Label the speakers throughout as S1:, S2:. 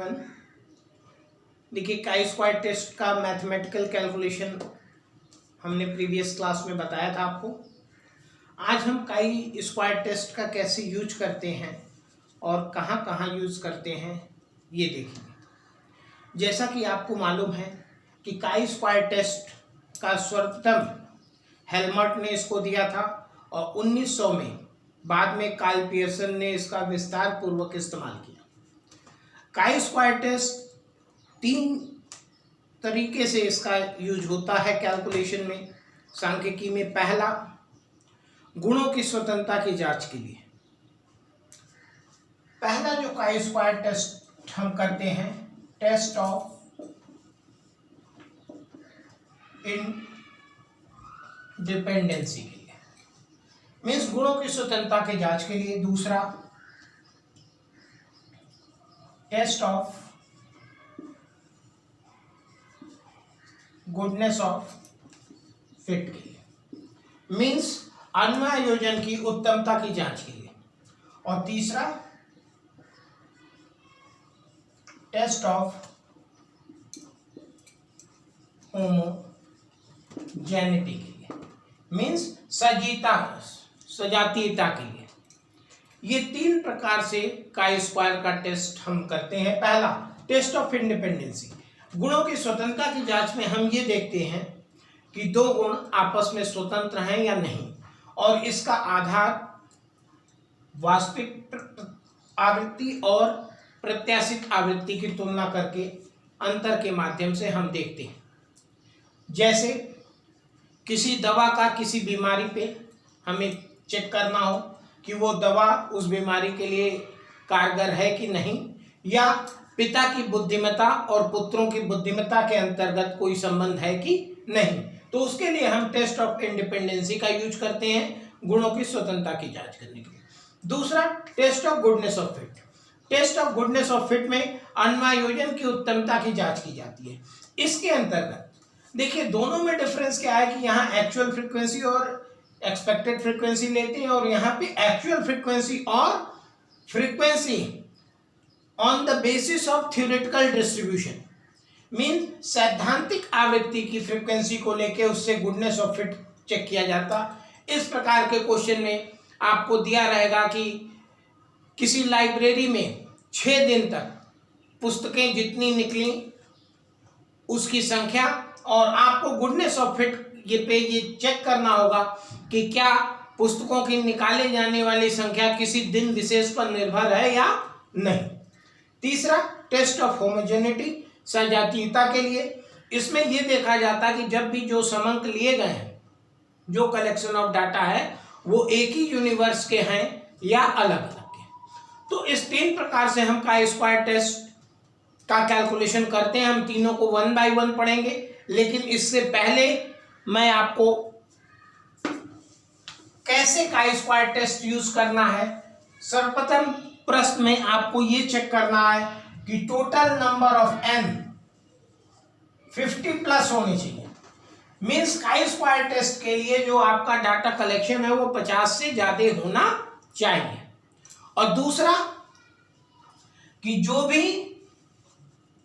S1: Everyone. देखिए chi square test का mathematical calculation हमने प्रीवियस क्लास में बताया था आपको। आज हम काई स्क्वायर टेस्ट का कैसे यूज करते हैं और कहाँ कहाँ यूज करते हैं ये देखेंगे। जैसा कि आपको मालूम है कि काई स्क्वायर टेस्ट का सर्वप्रथम हेल्मट ने इसको दिया था और 1900 में बाद में कार्ल पियर्सन ने इसका विस्तार पूर्वक इस्तेमाल किया। काई स्क्वायर टेस्ट 3 तरीके से इसका यूज होता है कैलकुलेशन में, सांख्यिकी में। पहला, गुणों की स्वतंत्रता की जांच के लिए। पहला जो काई स्क्वायर टेस्ट हम करते हैं, टेस्ट ऑफ इंडिपेंडेंसी के लिए, मीन्स गुणों की स्वतंत्रता की जांच के लिए। दूसरा, test of goodness of fit के लिए, मीन्स अन्वयोजन की उत्तमता की जांच के लिए। और तीसरा, टेस्ट ऑफ होमोजेनिटी के लिए, मीन्स सजातीयता के लिए। ये 3 प्रकार से काई स्क्वायर का टेस्ट हम करते हैं। पहला, टेस्ट ऑफ इंडिपेंडेंसी। गुणों की स्वतंत्रता की जांच में हम ये देखते हैं कि 2 गुण आपस में स्वतंत्र हैं या नहीं, और इसका आधार वास्तविक आवृत्ति और प्रत्याशित आवृत्ति की तुलना करके अंतर के माध्यम से हम देखते हैं। जैसे किसी दवा का किसी बीमारी पे हमें चेक करना हो कि वो दवा उस बीमारी के लिए कारगर है कि नहीं, या पिता की बुद्धिमत्ता और पुत्रों की बुद्धिमत्ता के अंतर्गत कोई संबंध है कि नहीं, तो उसके लिए हम टेस्ट ऑफ इंडिपेंडेंसी का यूज करते हैं गुणों की स्वतंत्रता की जांच करने के लिए। दूसरा, test of goodness of fit. Test of goodness of fit में अन्वयोजन की उत्तमता की जांच की जाती है। इसके अंतर्गत देखिए दोनों में डिफरेंस क्या है कि यहाँ एक्चुअल फ्रीक्वेंसी और एक्सपेक्टेड फ्रीक्वेंसी लेते हैं, और यहाँ पे एक्चुअल फ्रीक्वेंसी और frequency on the basis of theoretical distribution, mean सैद्धांतिक आवृत्ति की फ्रीक्वेंसी को लेके उससे गुडनेस ऑफ फिट चेक किया जाता। इस प्रकार के क्वेश्चन में आपको दिया रहेगा कि किसी लाइब्रेरी में 6 दिन तक पुस्तकें जितनी निकली उसकी संख्या, और आपको गुडनेस ऑफ फिट ये चेक करना होगा कि क्या पुस्तकों की निकाले जाने वाली संख्या किसी दिन विशेष पर निर्भर है या नहीं। तीसरा, टेस्ट ऑफ होमोजेनिटी, सजातीयता के लिए। इसमें यह देखा जाता है कि जब भी जो समंक लिए गए हैं, जो कलेक्शन ऑफ डाटा है, वो एक ही यूनिवर्स के हैं या अलग अलग के। तो इस 3 प्रकार से हम काई स्क्वायर टेस्ट का कैलकुलेशन करते हैं। हम तीनों को 1 बाय 1 पढ़ेंगे, लेकिन इससे पहले मैं आपको कैसे काई स्क्वायर टेस्ट यूज करना है, सर्वप्रथम प्रश्न में आपको ये चेक करना है कि total number of n 50 plus होनी चाहिए। मीन्स काई स्क्वायर टेस्ट के लिए जो आपका डाटा कलेक्शन है वो 50 से ज्यादा होना चाहिए। और दूसरा कि जो भी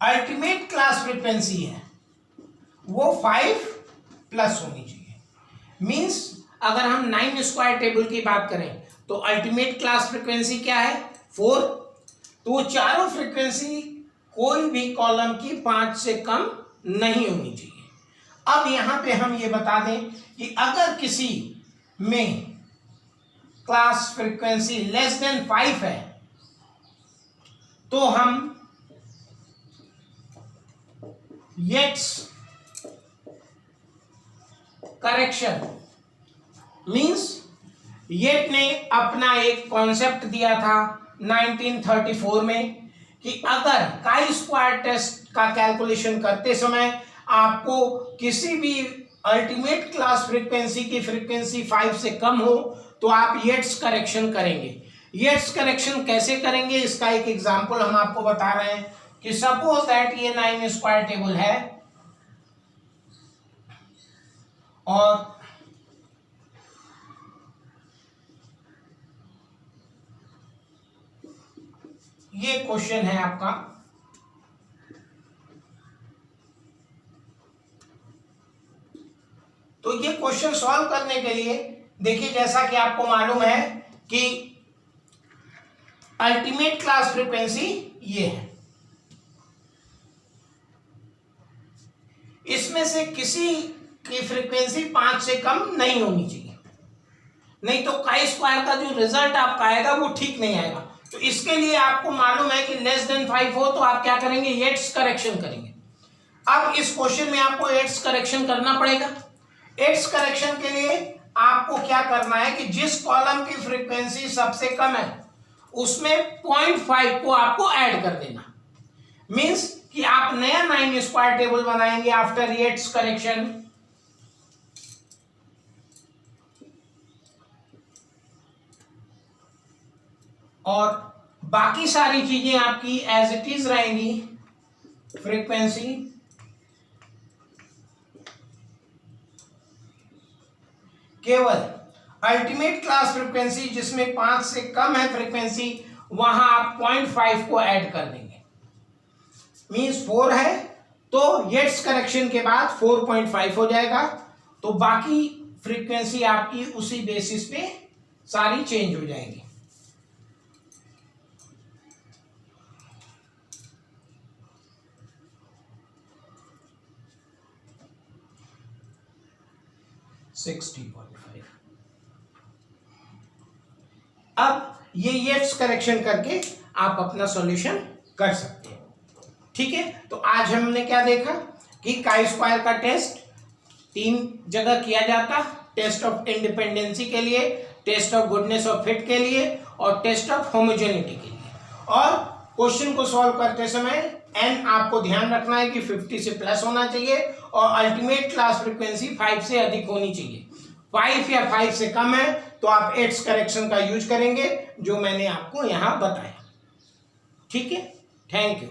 S1: अल्टीमेट क्लास फ्रीक्वेंसी है वो 5 प्लस होनी चाहिए। मीन्स अगर हम 9 स्क्वायर टेबल की बात करें तो अल्टीमेट क्लास फ्रीक्वेंसी क्या है, 4। तो वो चारों फ्रीक्वेंसी कोई भी कॉलम की 5 से कम नहीं होनी चाहिए। अब यहां पे हम ये बता दें कि अगर किसी में क्लास फ्रीक्वेंसी लेस देन 5 है तो हम येट्स करेक्शन, मीन्स येट ने अपना एक कॉन्सेप्ट दिया था 1934 में कि अगर काई स्क्वायर टेस्ट का कैलकुलेशन करते समय आपको किसी भी अल्टीमेट क्लास फ्रीक्वेंसी की फ्रीक्वेंसी 5 से कम हो तो आप येट्स करेक्शन करेंगे। येट्स करेक्शन कैसे करेंगे, इसका एक एग्जांपल हम आपको बता रहे हैं कि सपोज दैट ये 9 स्क्वायर टेबल है और ये क्वेश्चन है आपका तो ये क्वेश्चन सॉल्व करने के लिए देखिए, जैसा कि आपको मालूम है कि अल्टीमेट क्लास फ्रीक्वेंसी ये है, इसमें से किसी की फ्रीक्वेंसी 5 से कम नहीं होनी चाहिए, नहीं तो काई स्क्वायर का जो रिजल्ट आपका आएगा वो ठीक नहीं आएगा। तो इसके लिए आपको मालूम है कि लेस देन 5 हो तो आप क्या करेंगे, येट्स करेक्शन करेंगे। अब इस क्वेश्चन में आपको येट्स करेक्शन करना पड़ेगा। येट्स करेक्शन के लिए आपको क्या करना है कि जिस कॉलम की फ्रीक्वेंसी सबसे कम है उसमें 0.5 को आपको ऐड कर देना। मींस कि आप नया 9 स्क्वायर टेबल बनाएंगे आफ्टर येट्स करेक्शन। और बाकी सारी चीजें आपकी एज इट इज रहेंगी। फ्रीक्वेंसी केवल अल्टीमेट क्लास फ्रीक्वेंसी जिसमें 5 से कम है फ्रीक्वेंसी, वहां आप 0.5 को ऐड कर देंगे। मींस 4 है तो येट्स करेक्शन के बाद 4.5 हो जाएगा, तो बाकी फ्रीक्वेंसी आपकी उसी बेसिस पे सारी चेंज हो जाएंगी। अब ये येट्स करेक्शन करके आप अपना सॉल्यूशन कर सकते हैं। ठीक है, तो आज हमने क्या देखा कि काई स्क्वायर का टेस्ट 3 जगह किया जाता, टेस्ट ऑफ इंडिपेंडेंसी के लिए, test of goodness of fit के लिए और टेस्ट ऑफ होमोजेनिटी के लिए। और क्वेश्चन को सॉल्व करते समय एन आपको ध्यान रखना है कि 50 से प्लस होना चाहिए और अल्टीमेट क्लास फ्रीक्वेंसी 5 से अधिक होनी चाहिए। 5 या 5 से कम है तो आप येट्स करेक्शन का यूज करेंगे जो मैंने आपको यहां बताया। ठीक है, थैंक यू।